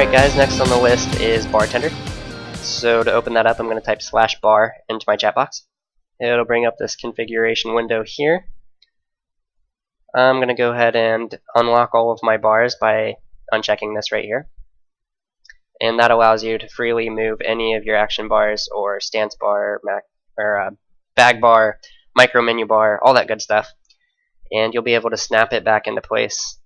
Alright guys, next on the list is bartender. So to open that up, I'm going to type /bar into my chat box. It'll bring up this configuration window here. I'm going to go ahead and unlock all of my bars by unchecking this right here. And that allows you to freely move any of your action bars or stance bar, bag bar, micro menu bar, all that good stuff. And you'll be able to snap it back into place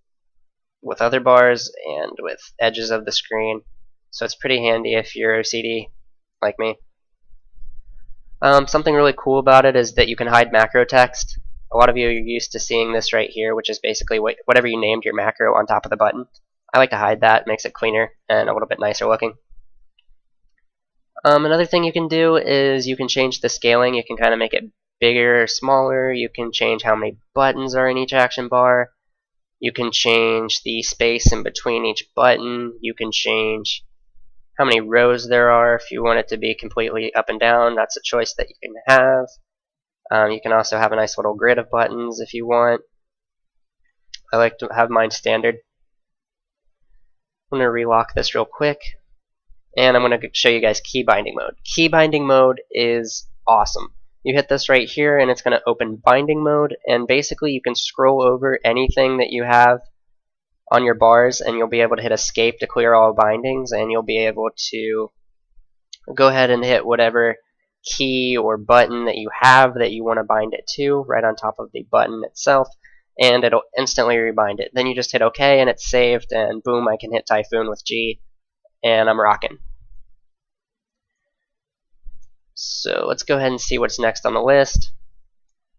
with other bars and with edges of the screen. So it's pretty handy if you're OCD like me. Something really cool about it is that you can hide macro text. A lot of you are used to seeing this right here, which is basically whatever you named your macro on top of the button. I like to hide that. It makes it cleaner and a little bit nicer looking. Another thing you can do is you can change the scaling. You can kind of make it bigger or smaller. You can change how many buttons are in each action bar. You can change the space in between each button. You can change how many rows there are if you want it to be completely up and down. That's a choice that you can have. You can also have a nice little grid of buttons if you want. I like to have mine standard. I'm going to relock this real quick, and I'm going to show you guys key binding mode. Key binding mode is awesome. You hit this right here and it's going to open binding mode, and basically you can scroll over anything that you have on your bars and you'll be able to hit escape to clear all bindings, and you'll be able to go ahead and hit whatever key or button that you have that you want to bind it to right on top of the button itself, and it'll instantly rebind it. Then you just hit OK and it's saved, and boom, I can hit Typhoon with G and I'm rocking. So let's go ahead and see what's next on the list.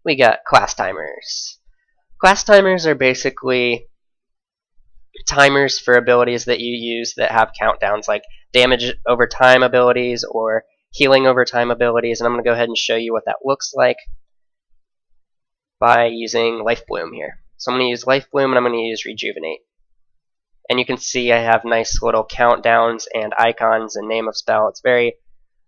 We got class timers. Class timers are basically timers for abilities that you use that have countdowns, like damage over time abilities or healing over time abilities, and I'm going to go ahead and show you what that looks like by using Life Bloom here. So I'm going to use Life Bloom and I'm going to use Rejuvenate. And you can see I have nice little countdowns and icons and name of spell. It's very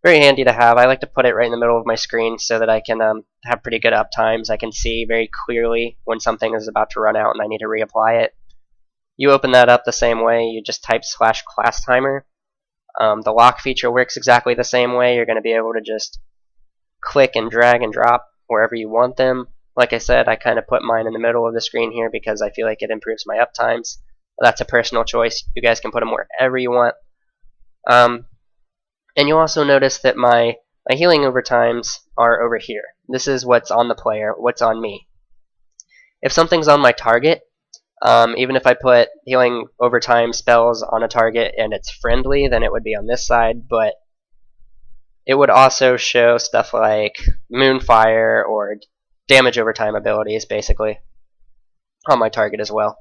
handy to have. I like to put it right in the middle of my screen so that I can have pretty good uptimes. I can see very clearly when something is about to run out and I need to reapply it. You open that up the same way. You just type /class timer. The lock feature works exactly the same way. You're going to be able to just click and drag and drop wherever you want them. Like I said, I kind of put mine in the middle of the screen here because I feel like it improves my uptimes. That's a personal choice. You guys can put them wherever you want. And you'll also notice that my healing overtimes are over here. This is what's on the player, what's on me. If something's on my target, even if I put healing overtime spells on a target and it's friendly, then it would be on this side, but it would also show stuff like Moonfire or damage overtime abilities, basically, on my target as well.